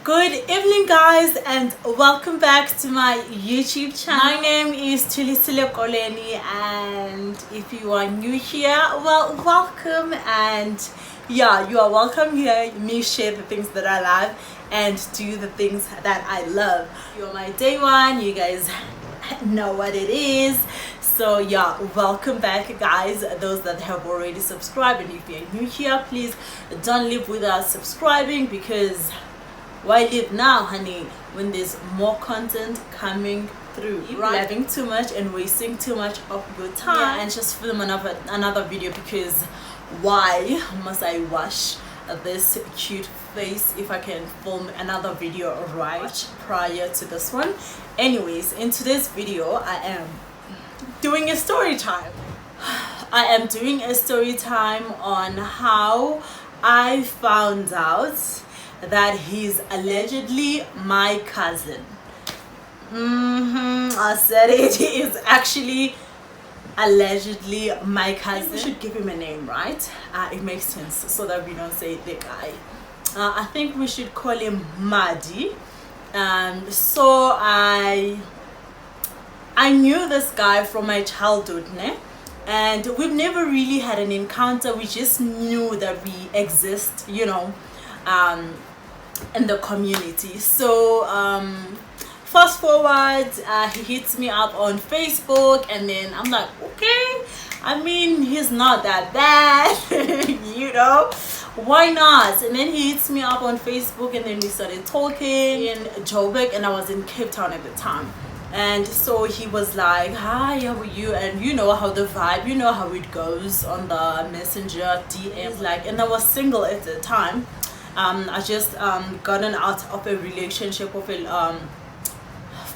Good evening, guys, and welcome back to my YouTube channel. My name is Thulisile Kolweni, and if you are new here, well, welcome. And yeah, you are welcome here. Me share the things that I love and do the things that I love. You're my day one, you guys know what it is. So yeah, welcome back, guys, those that have already subscribed. And if you're new here, please don't leave without subscribing, because why live now, honey, when there's more content coming through, right? Having too much and wasting too much of your time, and just film another video, because why must I wash this cute face if I can film another video right prior to this one? Anyways, in today's video I am doing a story time. I am doing a story time on how I found out that he's allegedly my cousin. I said it. He is actually allegedly my cousin. We should give him a name, right? It makes sense, so that we don't say the guy. I think we should call him Madi. So I knew this guy from my childhood, ne? And we've never really had an encounter. We just knew that we exist, you know, in the community. So fast forward, he hits me up on Facebook, and then I'm like, okay, I mean, he's not that bad, you know, why not? And then he hits me up on Facebook, and then we started talking in Joburg, and I was in Cape Town at the time. And so he was like, hi, how are you? And you know how the vibe, you know how it goes on the messenger DM, like, and I was single at the time. I just gotten out of a relationship, of a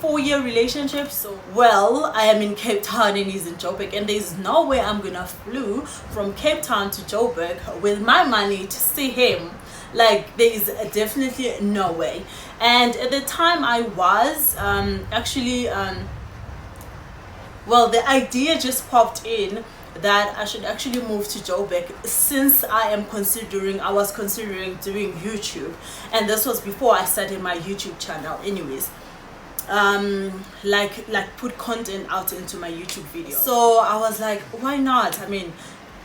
4-year relationship. So, well, I am in Cape Town and he's in Joburg, and there's no way I'm gonna flew from Cape Town to Joburg with my money to see him. Like, there is definitely no way. And at the time I was actually well, the idea just popped in that I should actually move to Joburg, since I was considering doing YouTube, and this was before I started my YouTube channel anyways. Like put content out into my YouTube video. So I was like, why not? I mean,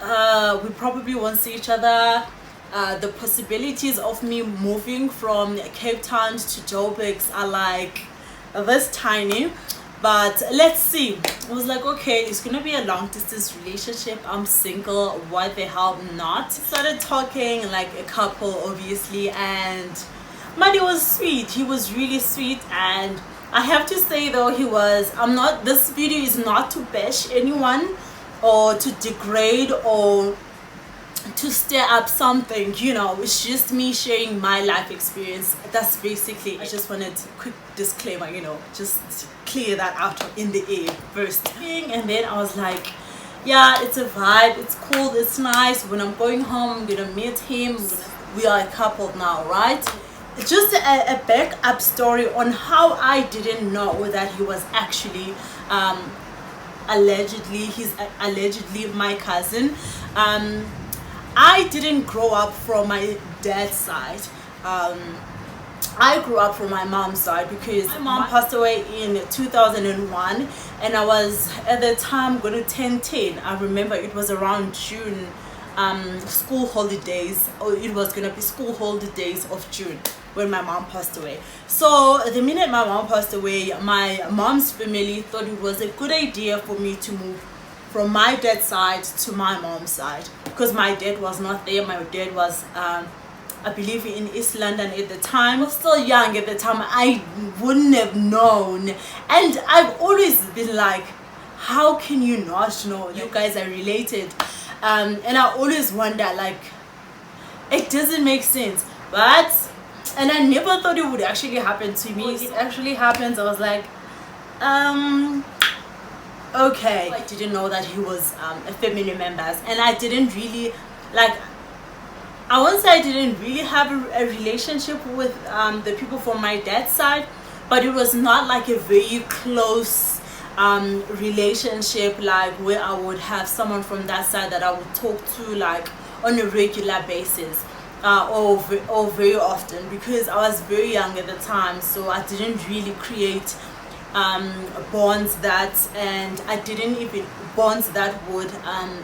we probably won't see each other. The possibilities of me moving from Cape Town to Joburg are like this tiny. But let's see. I was like, okay, it's gonna be a long distance relationship. I'm single, why the hell not? Started talking like a couple, obviously, and Madi was sweet. He was really sweet, and I have to say though, this video is not to bash anyone or to degrade or to stir up something, you know. It's just me sharing my life experience. That's basically, I just wanted a quick disclaimer, you know, just to clear that out in the air first thing. And then I was like, yeah, it's a vibe, it's cool, it's nice. When I'm going home, I'm gonna meet him. We are a couple now, right? It's just a backup story on how I didn't know that he was actually allegedly my cousin. I didn't grow up from my dad's side. I grew up from my mom's side, because my mom passed away in 2001, and I was at the time going to turn 10. I remember it was around June, school holidays, or it was going to be school holidays of June when my mom passed away. So the minute my mom passed away, my mom's family thought it was a good idea for me to move from my dad's side to my mom's side, because my dad was not there. My dad was I believe in East London at the time. I was still young at the time. I wouldn't have known, and I've always been like, how can you not know? You guys are related, and I always wonder, like, it doesn't make sense. And I never thought it would actually happen to me. It actually happens. I was like, okay. I didn't know that he was a family member, and I didn't really, like, I won't say I didn't really have a relationship with the people from my dad's side, but it was not like a very close relationship, like where I would have someone from that side that I would talk to like on a regular basis. or very often, because I was very young at the time, so I didn't really create bonds that, and I didn't even bonds that would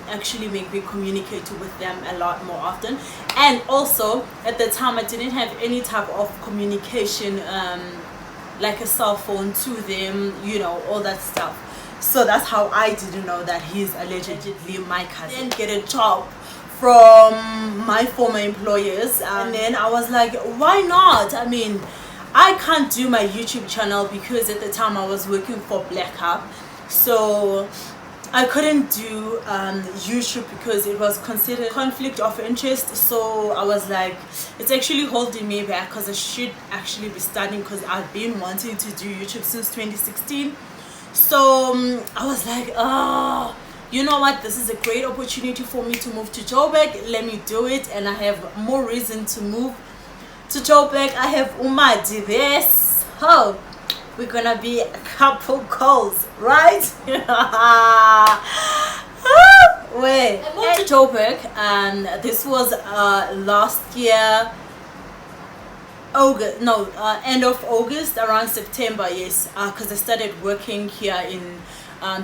actually make me communicate with them a lot more often. And also at the time I didn't have any type of communication, like a cell phone to them, you know, all that stuff. So that's how I didn't know that he's allegedly my cousin. I didn't get a job from my former employers, and then I was like, why not? I mean, I can't do my YouTube channel because at the time I was working for Black Hub, so I couldn't do YouTube because it was considered conflict of interest. So I was like, it's actually holding me back because I should actually be studying, because I've been wanting to do YouTube since 2016. So I was like, oh, you know what, this is a great opportunity for me to move to Joburg. Let me do it. And I have more reason to move to Joburg. I have Umadi there. Oh, we're gonna be a couple calls, right? Wait, I moved to Joburg, and this was last year, August, no, end of August, around September, yes, because I started working here in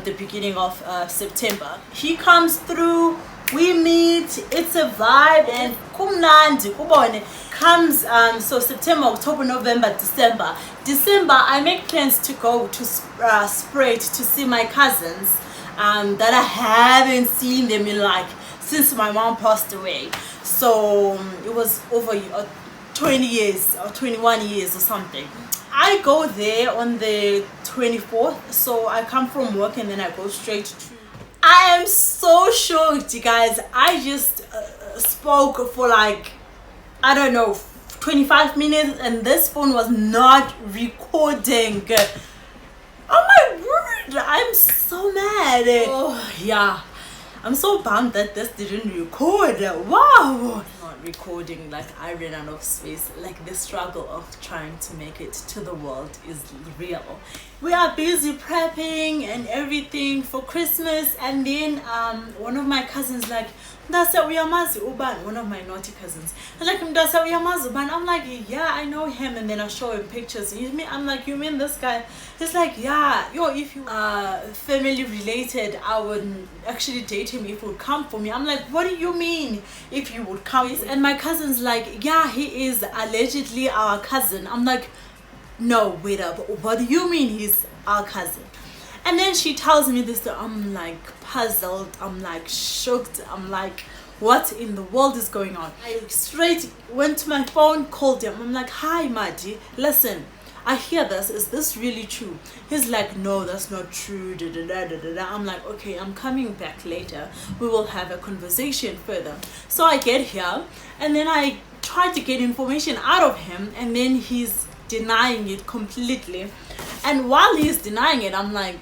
the beginning of September. He comes through, we meet, it's a vibe, and kumnandi kubone comes. So September, October, November, December, I make plans to go to Spread to see my cousins that I haven't seen them in like since my mom passed away. So it was over 20 years or 21 years or something. I go there on the 24th, so I come from work and then I go straight to... I am so shocked, you guys. I just spoke for like, I don't know, 25 minutes, and this phone was not recording. Oh my word, I'm so mad. Oh yeah, I'm so bummed that this didn't record. Wow, not recording, like I ran out of space. Like the struggle of trying to make it to the world is real. We are busy prepping and everything for Christmas, and then one of my cousins like, one of my naughty cousins, like, I'm like, yeah, I know him. And then I show him pictures. I'm like, you mean this guy? He's like, yeah, yo, if you family related, I would actually date him if he would come for me. I'm like, what do you mean if you would come? And my cousin's like, yeah, he is allegedly our cousin. I'm like, no, wait up, what do you mean he's our cousin? And then she tells me this. I'm like puzzled, I'm like shocked, I'm like, what in the world is going on? I straight went to my phone, called him. I'm like, hi Madi, listen, I hear this, is this really true? He's like, no, that's not true. I'm like, okay, I'm coming back later, we will have a conversation further. So I get here, and then I try to get information out of him, and then he's denying it completely. And while he's denying it, I'm like,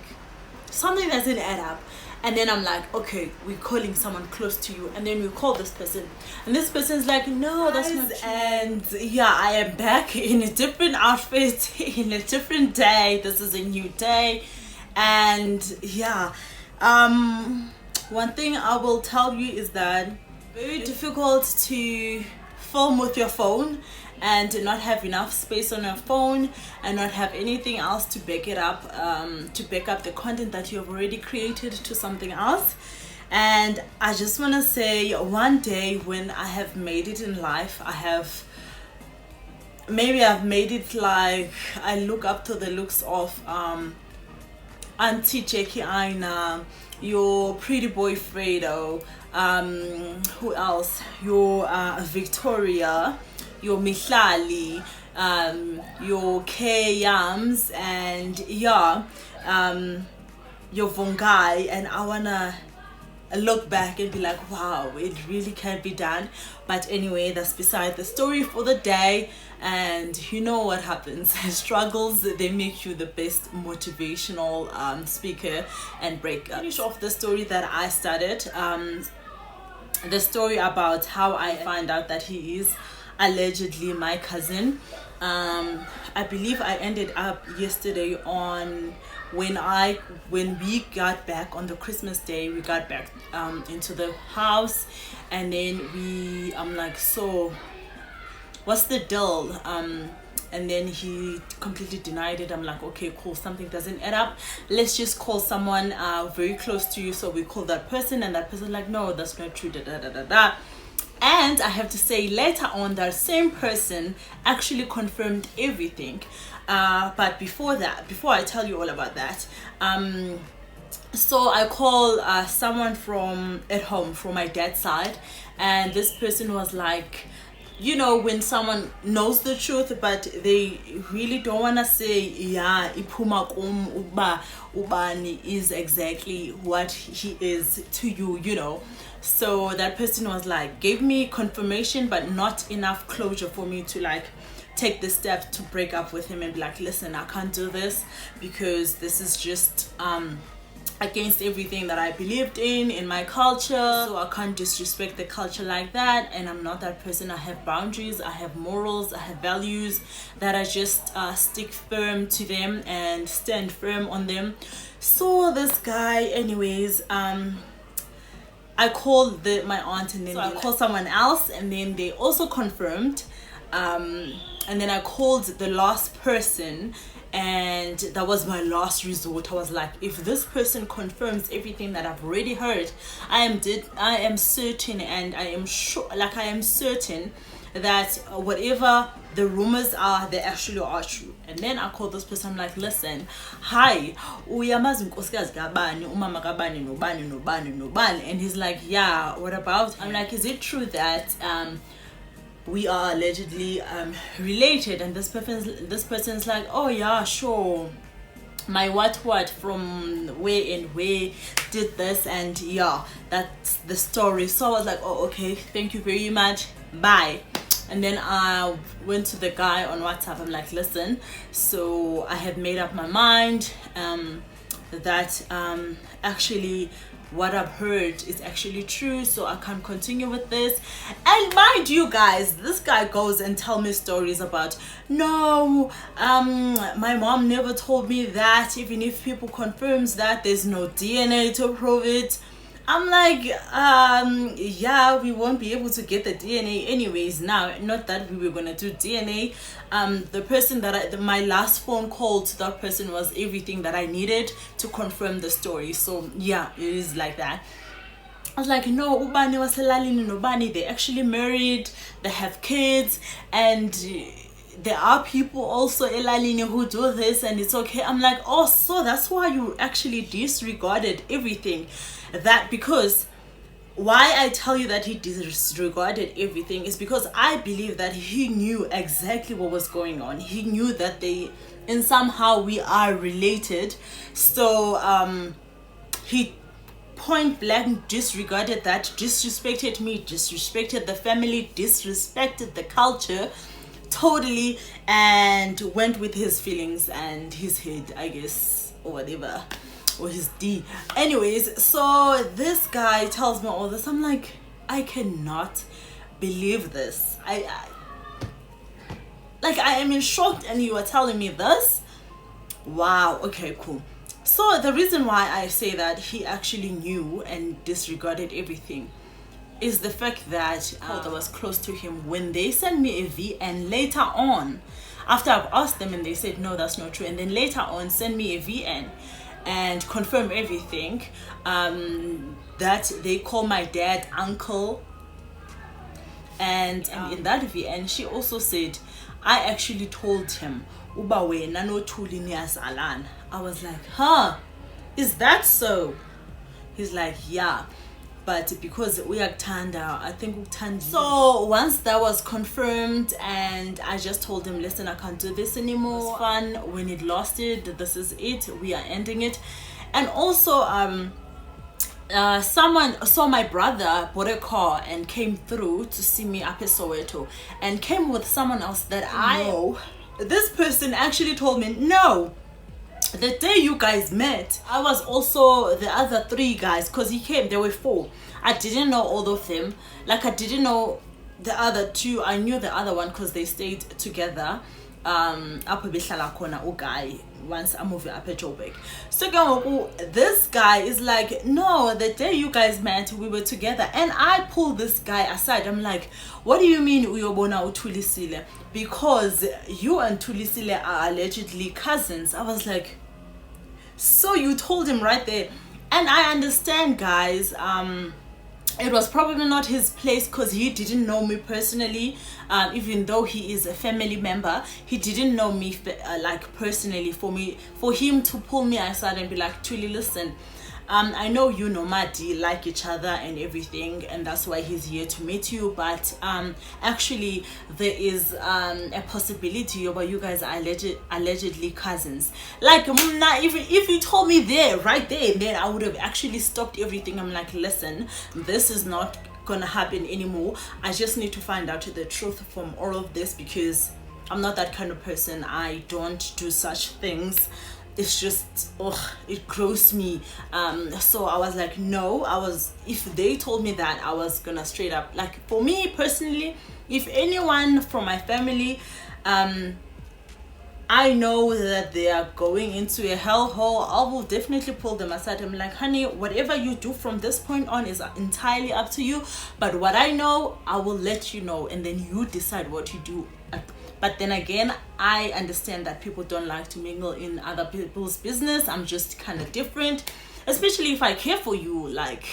something doesn't add up. And then I'm like, okay, we're calling someone close to you. And then we call this person, and this person's like, no, that's not true. And yeah, I am back in a different outfit, in a different day. This is a new day. And yeah, one thing I will tell you is that very difficult to film with your phone and not have enough space on your phone and not have anything else to back it up, to back up the content that you have already created to something else. And I just want to say, one day when I have made it in life, I've made it like I look up to the looks of Auntie Jackie Aina, your pretty boy Fredo, who else, your Victoria, your Mihlali, your K Yams, and yeah, your Vongai. And I wanna look back and be like, wow, it really can be done. But anyway, that's beside the story for the day. And you know what happens, struggles, they make you the best motivational speaker and breaker. Finish off the story that I started, the story about how I find out that he is allegedly my cousin. I believe I ended up yesterday on when we got back on the Christmas day. We got back into the house, and then I'm like, so what's the deal? And then he completely denied it. I'm like, okay, cool, something doesn't add up. Let's just call someone very close to you. So we call that person, and that person like, no, that's not true, da da da da da. And I have to say, later on, that same person actually confirmed everything. But before I tell you all about that, so I call someone from at home, from my dad's side, and this person was like, you know, when someone knows the truth but they really don't want to say, yeah, iphuma kum uba ubani is exactly what he is to you, you know. So that person was like, gave me confirmation but not enough closure for me to like take the step to break up with him and be like, listen, I can't do this because this is just against everything that I believed in my culture, so I can't disrespect the culture like that, and I'm not that person. I have boundaries, I have morals, I have values that I just stick firm to them and stand firm on them. So this guy, anyways, I called my aunt, and then so I called someone else, and then they also confirmed, and then I called the last person, and that was my last resort. I was like, if this person confirms everything that I've already heard, I am certain, and I am sure, like I am certain that whatever the rumors are, they actually are true. And then I called this person. I'm like, listen, hi, uyamazi unkosikazi kabani, umama kabani, nobani. And he's like, yeah, what about him? I'm like, is it true that we are allegedly related? And this person's like, oh yeah, sure, my what from where and where did this, and yeah, that's the story. So I was like, oh okay, thank you very much, bye. And then I went to the guy on WhatsApp. I'm like, listen, so I have made up my mind that actually what I've heard is actually true, so I can't continue with this. And mind you guys, this guy goes and tell me stories about, no, my mom never told me that, even if people confirms that, there's no DNA to prove it. I'm like, yeah, we won't be able to get the DNA anyways now. Not that we were gonna do DNA. The person that my last phone call to that person was everything that I needed to confirm the story. So yeah, it is like that. I was like, no, ubani waselalini nobani, they actually married, they have kids, and there are people also elalini who do this, and it's okay. I'm like, oh, so that's why you actually disregarded everything. That because why I tell you that he disregarded everything is because I believe that he knew exactly what was going on. He knew that in somehow we are related. So he point blank disregarded that, disrespected me, disrespected the family, disrespected the culture totally, and went with his feelings and his head, I guess, or whatever, or his D. Anyways, so this guy tells me all this. I'm like, I cannot believe this. I am in shock, and you are telling me this? Wow, okay, cool. So the reason why I say that he actually knew and disregarded everything is the fact that I was close to him when they sent me a V, and later on, after I've asked them and they said no, that's not true, and then later on send me a VN and confirm everything, that they call my dad uncle, and in that VN she also said I actually told him uba wena no Thuli niyazalana. I was like, huh, is that so? He's like, yeah, but because uyakuthanda, I think ukuthanda. So once that was confirmed, and I just told him, listen, I can't do this anymore. It was fun when it lasted. This is it. We are ending it. And also someone saw my brother bought a car and came through to see me up in Soweto, and came with someone else that I know. This person actually told me, no, the day you guys met, I was also the other 3 guys, because he came, there were 4. I didn't know all of them. Like, I didn't know the other 2. I knew the other one because they stayed together. apho behlala khona uguy once I move up at Joburg. So this guy is like, no, the day you guys met we were together. And I pull this guy aside. I'm like, what do you mean uyobona uThulisile? Because you and Thulisile are allegedly cousins. I was like, so you told him right there. And I understand, guys, it was probably not his place because he didn't know me personally. Even though he is a family member, he didn't know me like personally. For him to pull me aside and be like, Thuli, listen, I know you know Madi like each other and everything, and that's why he's here to meet you, but actually there is a possibility about you guys are allegedly cousins. Like, even if you told me there right there and then, I would have actually stopped everything. I'm like, listen, this is not gonna happen anymore. I just need to find out the truth from all of this, because I'm not that kind of person. I don't do such things. It's just, it grows me. So I was like, no, if they told me that, I was gonna straight up, like, for me personally, if anyone from my family, I know that they are going into a hellhole, I will definitely pull them aside. I'm like, honey, whatever you do from this point on is entirely up to you, but what I know, I will let you know, and then you decide what you do. But then again, I understand that people don't like to mingle in other people's business. I'm just kind of different, especially if I care for you. Like,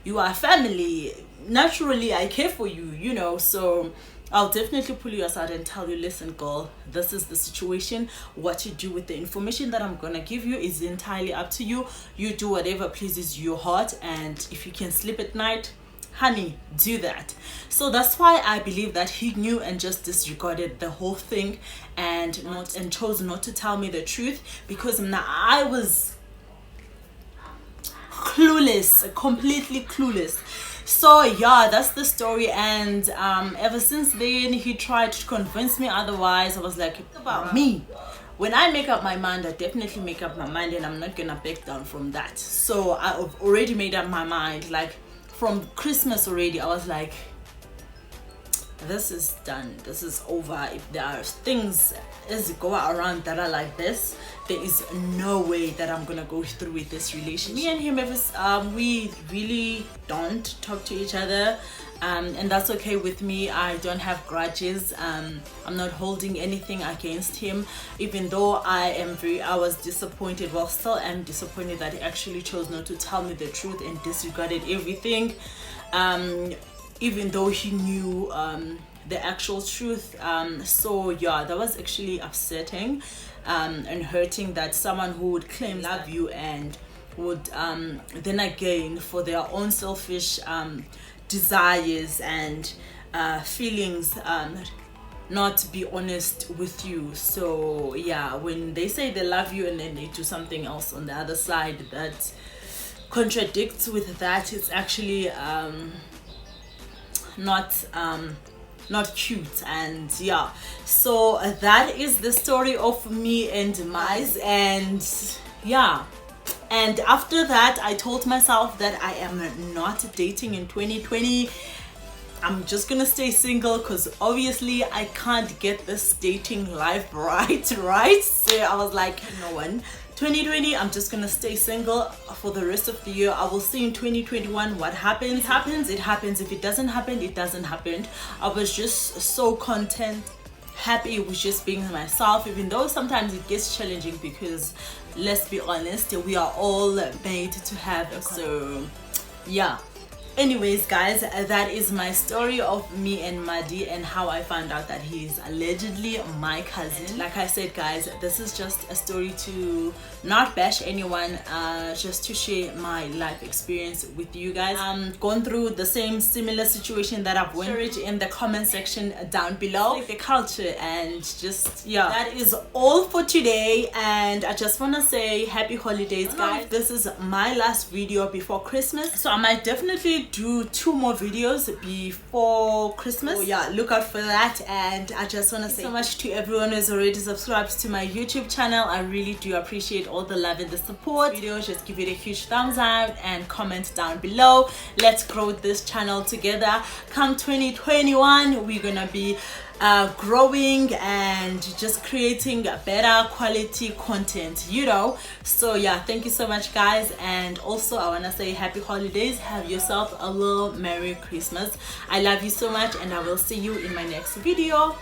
you are family, naturally I care for you, you know. So I'll definitely pull you aside and tell you, listen girl, this is the situation. What you do with the information that I'm gonna give you is entirely up to you. You do whatever pleases your heart, and if you can sleep at night, honey, do that. So that's why I believe that he knew and just disregarded the whole thing and chose not to tell me the truth, because now I was clueless, completely clueless. So yeah, that's the story. And ever since then, he tried to convince me otherwise. I was like, about me, when I make up my mind, I definitely make up my mind, and I'm not gonna back down from that. So I've already made up my mind, like from Christmas already. I was like, this is done, this is over. If there are things as go around that are like this, there is no way that I'm gonna go through with this relationship. Me and him, we really don't talk to each other, and that's okay with me. I don't have grudges. I'm not holding anything against him, even though I was disappointed, well, still am disappointed that he actually chose not to tell me the truth and disregarded everything, even though he knew the actual truth. So yeah, that was actually upsetting and hurting, that someone who would claim love you and would then again, for their own selfish desires and feelings, not be honest with you. So yeah, when they say they love you and then they do something else on the other side that contradicts with that, it's actually not cute. And yeah, so that is the story of me and Mize. And yeah, and after that, I told myself that I am not dating in 2020. I'm just gonna stay single, because obviously I can't get this dating life right. So I was like, no one, 2020, I'm just gonna stay single for the rest of the year. I will see in 2021 what happens. It happens. If it doesn't happen, it doesn't happen. I was just so content, happy with just being myself, even though sometimes it gets challenging, because let's be honest, we are all made to have it. So yeah, anyways guys, that is my story of me and Madi and how I found out that he's allegedly my cousin. Like I said guys, this is just a story to not bash anyone, just to share my life experience with you guys. Gone through the same similar situation that I've went through. In the comment section down below, like the culture, and just yeah, that is all for today. And I just want to say happy holidays guys. This is my last video before Christmas, so I might definitely do 2 more videos before Christmas. So yeah, look out for that. And I just want to say so much to everyone who's already subscribed to my YouTube channel. I really do appreciate all the love and the support. Videos, just give it a huge thumbs up and comment down below. Let's grow this channel together. Come 2021, we're gonna be growing and just creating better quality content, you know. So yeah, thank you so much guys, and also I want to say happy holidays. Have yourself a little merry Christmas. I love you so much, and I will see you in my next video.